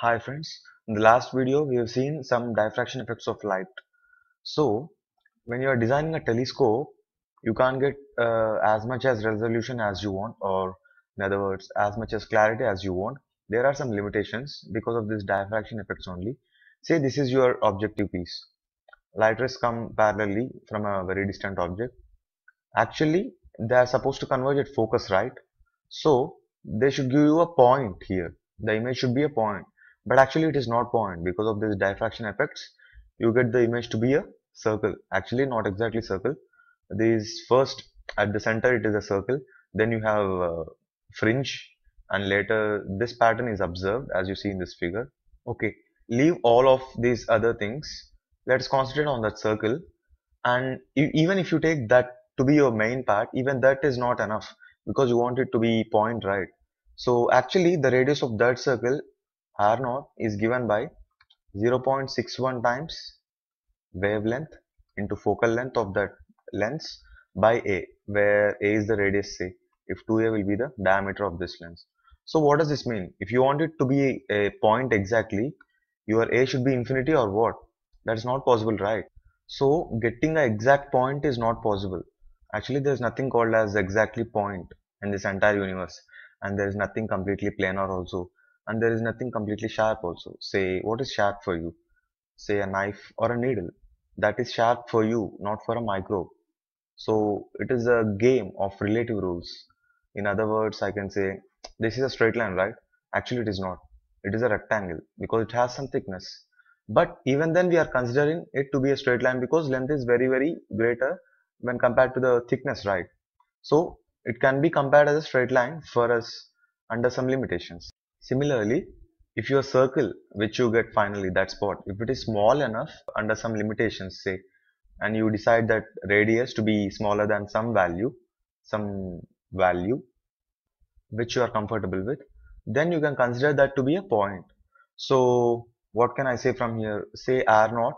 Hi friends, in the last video we have seen some diffraction effects of light. So when you are designing a telescope, you can't get as much as resolution as you want, or in other words as much as clarity as you want. There are some limitations because of this diffraction effects only. Say this is your objective piece. Light rays come parallelly from a very distant object. Actually they are supposed to converge at focus, right? So they should give you a point here. The image should be a point, but actually it is not point because of this diffraction effects. You get the image to be a circle. Actually, not exactly circle. This first at the center it is a circle. Then you have a fringe, and later this pattern is observed as you see in this figure. Okay, leave all of these other things. Let's concentrate on that circle. And even if you take that to be your main part, even that is not enough because you want it to be point, right? So actually the radius of that circle r0 is given by 0.61 times wavelength into focal length of that lens by a, where a is the radius, say, if 2a will be the diameter of this lens. So what does this mean? If you want it to be a point exactly, your a should be infinity or what? That's not possible, right? So getting an exact point is not possible. Actually, there's nothing called as exactly point in this entire universe, and there is nothing completely planar also, and there is nothing completely sharp also. Say, what is sharp for you? Say a knife or a needle. That is sharp for you, not for a microbe. So it is a game of relative rules. In other words, I can say this is a straight line, right? Actually, it is not. It is a rectangle because it has some thickness. But even then, we are considering it to be a straight line because length is very, very greater when compared to the thickness, right? So it can be compared as a straight line for us under some limitations. Similarly, if your circle, which you get finally, that spot, if it is small enough under some limitations, say, and you decide that radius to be smaller than some value which you are comfortable with, then you can consider that to be a point. So what can I say from here? Say r0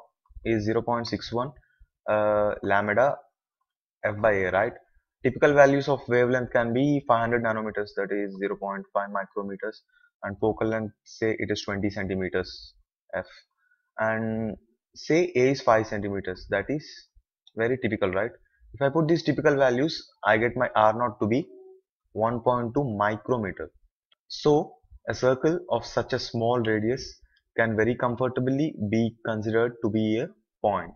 is 0.61 lambda f by a, right? Typical values of wavelength can be 500 nanometers, that is 0.5 micrometers, and focal length, say it is 20 centimeters f, and say a is 5 centimeters. That is very typical, right? If I put these typical values, I get my r0 to be 1.2 micrometer. So a circle of such a small radius can very comfortably be considered to be a point.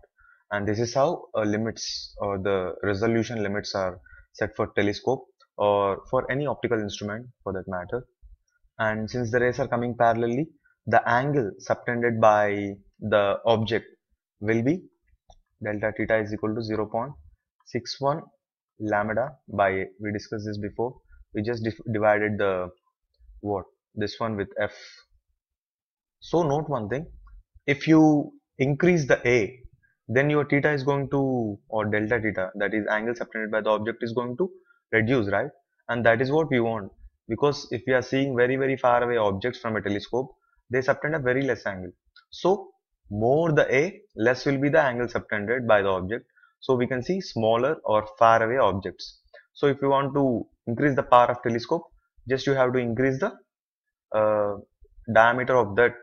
And this is how limits or the resolution limits are set for telescope or for any optical instrument for that matter. And since the rays are coming parallelly, the angle subtended by the object will be delta theta is equal to 0.61 lambda by a. We discussed this before. We just divided the what this one with f. So note one thing, if you increase the a, then your theta is going to, or delta theta, that is angle subtended by the object, is going to reduce, right? And that is what we want, because if we are seeing very very far away objects from a telescope, they subtend a very less angle. So more the a, less will be the angle subtended by the object, so we can see smaller or far away objects. So if you want to increase the power of telescope, just you have to increase the uh, diameter of that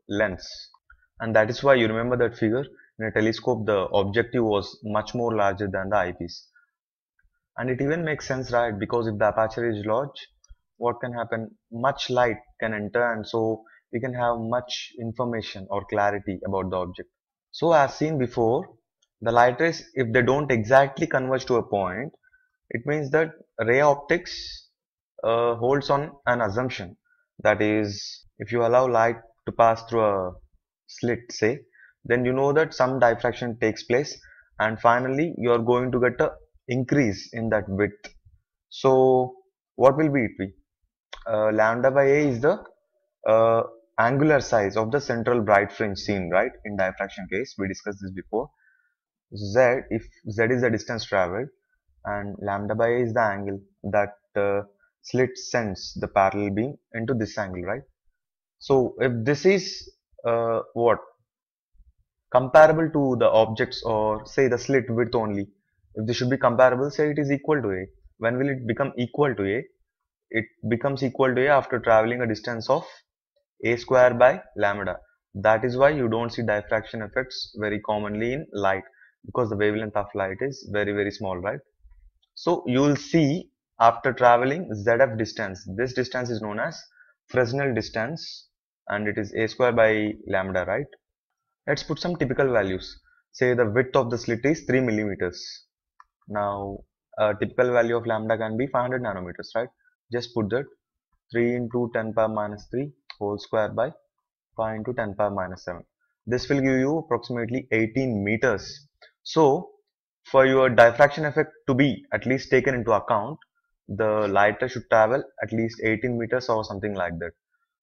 lens, and that is why you remember that figure. In a telescope, the objective was much more larger than the eyepiece, and it even makes sense, right? Because if the aperture is large, what can happen, much light can enter, and so we can have much information or clarity about the object. So as seen before, the light rays, if they don't exactly converge to a point, it means that ray optics holds on an assumption. That is, if you allow light to pass through a slit, say, then you know that some diffraction takes place, and finally you are going to get a increase in that width. So what will be it be? Lambda by a is the uh, angular size of the central bright fringe seen, right? In diffraction case, we discussed this before. Z, if Z is the distance traveled, and lambda by a is the angle that slit sends the parallel beam into this angle, right? So if this is what comparable to the objects, or say the slit width only, if this should be comparable, say it is equal to a. When will it become equal to a? It becomes equal to a after traveling a distance of a square by lambda. That is why you don't see diffraction effects very commonly in light, because the wavelength of light is very, very small, right? So you will see after traveling ZF distance, this distance is known as Fresnel distance, and it is a square by lambda, right? Let's put some typical values. Say the width of the slit is 3 millimeters. Now, a typical value of lambda can be 500 nanometers, right? Just put that 3 into 10 power minus 3 whole square by 5 into 10 power minus 7. This will give you approximately 18 meters. So, for your diffraction effect to be at least taken into account, the light ray should travel at least 18 meters or something like that.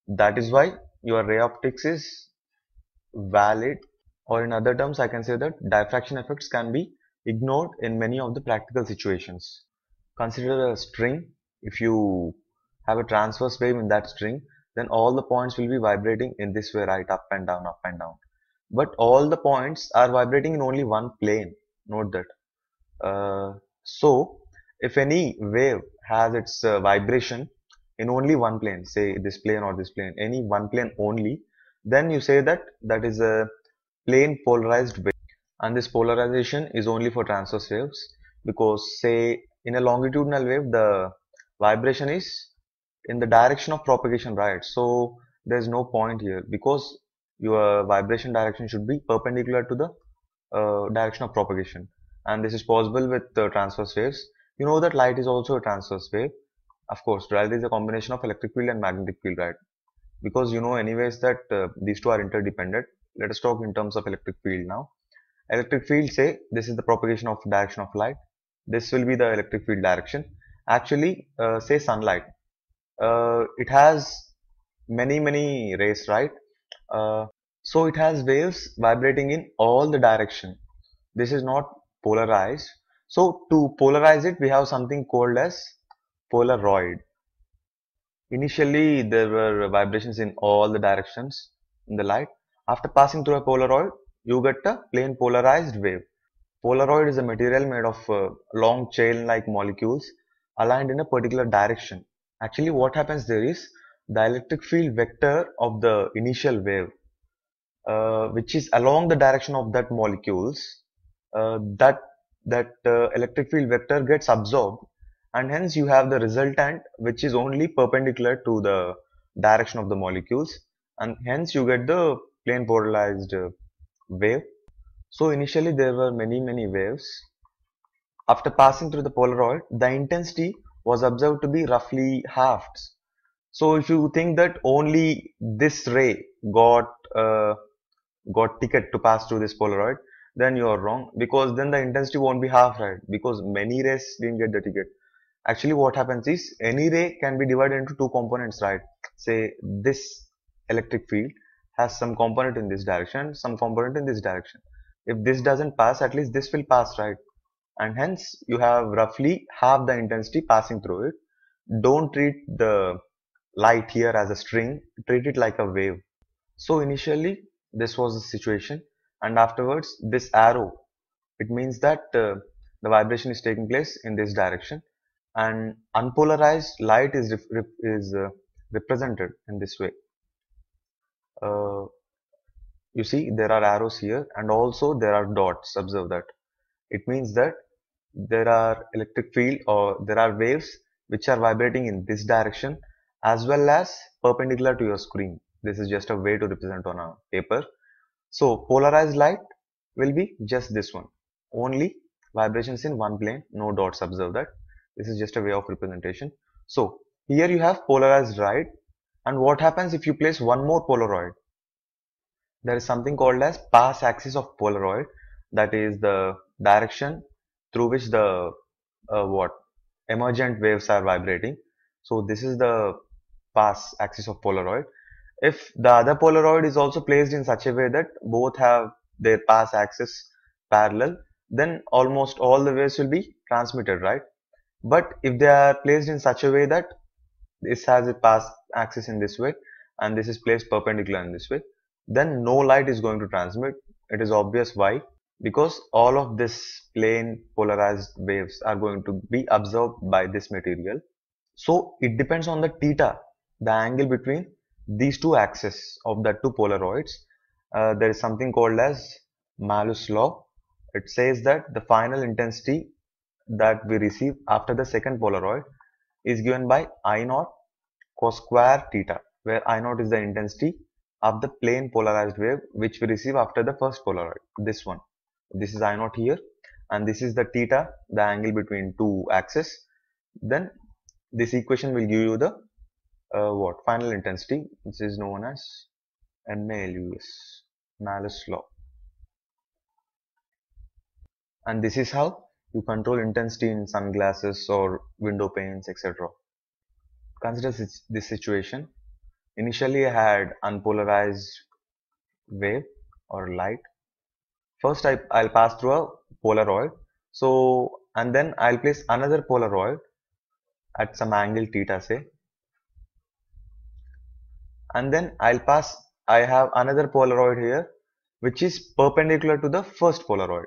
That is why your ray optics is valid, or in other terms I can say that diffraction effects can be ignored in many of the practical situations. Consider a string. If you have a transverse wave in that string, then all the points will be vibrating in this way, right? Up and down, up and down. But all the points are vibrating in only one plane. Note that. So if any wave has its vibration in only one plane, say this plane or this plane, any one plane only, then you say that that is a plane polarized wave. And this polarization is only for transverse waves, because say in a longitudinal wave the vibration is in the direction of propagation, right? So there's no point here, because your vibration direction should be perpendicular to the direction of propagation, and this is possible with transverse waves. You know that light is also a transverse wave. Of course, light is a combination of electric field and magnetic field, right? Because you know anyways that these two are interdependent. Let us talk in terms of electric field now. Electric field, say this is the propagation of direction of light. This will be the electric field direction. Actually, say sunlight. It has many rays, right? Uh, so it has waves vibrating in all the direction. This is not polarized. So to polarize it, we have something called as Polaroid. Initially, there were vibrations in all the directions in the light. After passing through a Polaroid, you get a plain polarized wave. Polaroid is a material made of long chain-like molecules aligned in a particular direction. Actually, what happens there is the electric field vector of the initial wave, which is along the direction of that molecules, that electric field vector gets absorbed, and hence you have the resultant which is only perpendicular to the direction of the molecules, and hence you get the plane polarized wave. So initially there were many waves. After passing through the Polaroid, the intensity was observed to be roughly halved. So if you think that only this ray got ticket to pass through this Polaroid, then you are wrong, because then the intensity won't be half, right? Because many rays didn't get the ticket. Actually, what happens is any ray can be divided into two components, right? Say this electric field has some component in this direction, some component in this direction. If this doesn't pass, at least this will pass, right? And hence you have roughly half the intensity passing through it. Don't treat the light here as a string, treat it like a wave. So initially this was the situation, and afterwards this arrow, it means that the vibration is taking place in this direction, and unpolarized light is represented in this way. Uh, you see there are arrows here, and also there are dots. Observe that. It means that there are electric field, or there are waves which are vibrating in this direction as well as perpendicular to your screen. This is just a way to represent on a paper. So polarized light will be just this one. Only vibrations in one plane, no dots. Observe that. This is just a way of representation. So here you have polarized light, and what happens if you place one more Polaroid? There is something called as pass axis of Polaroid, that is the direction through which the what emergent waves are vibrating. So this is the pass axis of Polaroid. If the other Polaroid is also placed in such a way that both have their pass axis parallel, then almost all the waves will be transmitted, right? But if they are placed in such a way that this has a pass axis in this way and this is placed perpendicular in this way, then no light is going to transmit. It is obvious why, because all of this plane polarized waves are going to be absorbed by this material. So it depends on the theta, the angle between these two axes of the two Polaroids, there is something called as Malus law. It says that the final intensity that we receive after the second Polaroid is given by I naught cos square theta, where I naught is the intensity of the plane polarized wave which we receive after the first Polaroid. This one. This is I naught here, and this is the theta, the angle between two axes. Then this equation will give you the what final intensity. This is known as MALUS, Malus law, and this is how you control intensity in sunglasses or window panes, etc. Consider this situation. Initially, I had unpolarized wave or light. First, I'll pass through a Polaroid. So, and then I'll place another Polaroid at some angle theta, say, and then I have another Polaroid here which is perpendicular to the first Polaroid.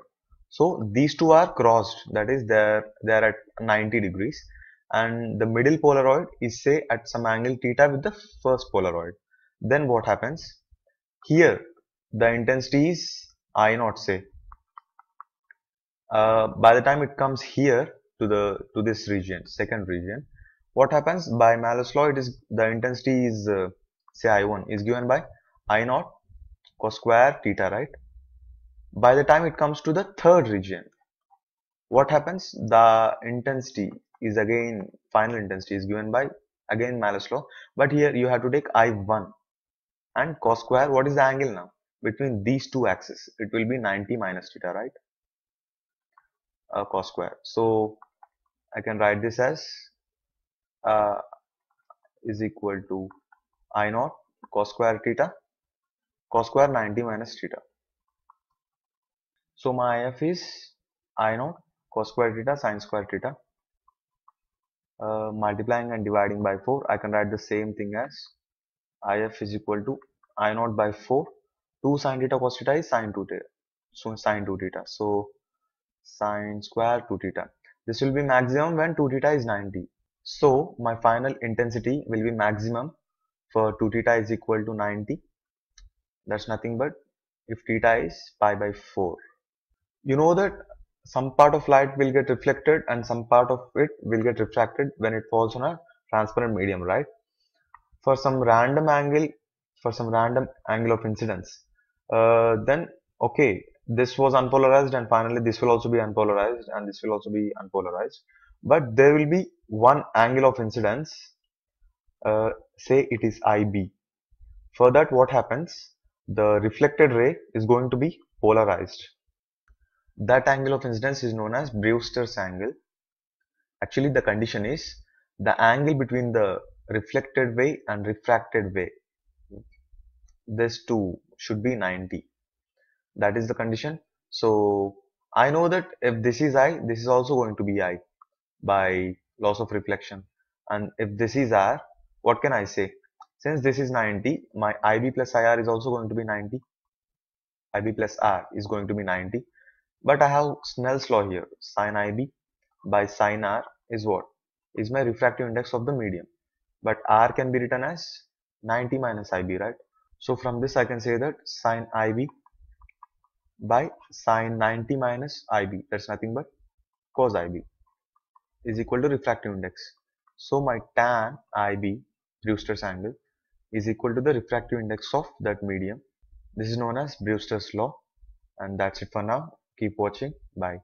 So these two are crossed, that is they're at 90 degrees, and the middle Polaroid is say at some angle theta with the first Polaroid. Then what happens? Here the intensity is I naught, say. By the time it comes here to this region, second region, what happens? By Malus law, it is the intensity is say I1 is given by I naught cos square theta, right? By the time it comes to the third region, what happens? The intensity is again, final intensity is given by again Malus law, but here you have to take I1 and cos square. What is the angle now between these two axes? It will be 90 minus theta, right? Cos square. So I can write this as uh, is equal to I naught cos square theta, cos square 90 minus theta. So my IF is I naught cos square theta sin square theta, multiplying and dividing by 4. I can write the same thing as IF is equal to I naught by 4. 2 sin theta cos theta is sin 2 theta. So sin 2 theta. So sin square 2 theta. This will be maximum when 2 theta is 90. So my final intensity will be maximum for 2 theta is equal to 90. That's nothing but if theta is pi by 4. You know that some part of light will get reflected and some part of it will get refracted when it falls on a transparent medium, right? For some random angle, of incidence, then okay, this was unpolarized and finally this will also be unpolarized and this will also be unpolarized, but there will be one angle of incidence, say it is IB. For that, what happens? The reflected ray is going to be polarized. That angle of incidence is known as Brewster's angle. Actually, the condition is the angle between the reflected way and refracted way. This two should be 90. That is the condition. So I know that if this is I, this is also going to be I by laws of reflection. And if this is R, what can I say? Since this is 90, my IB plus IR is also going to be 90. IB plus R is going to be 90. But I have Snell's law here. Sin IB by sin R is what? Is my refractive index of the medium. But R can be written as 90 minus IB, right? So from this I can say that sin IB by sin 90 minus IB, that's nothing but cos IB, is equal to refractive index. So my tan IB, Brewster's angle, is equal to the refractive index of that medium. This is known as Brewster's law. And that's it for now. Keep watching. Bye.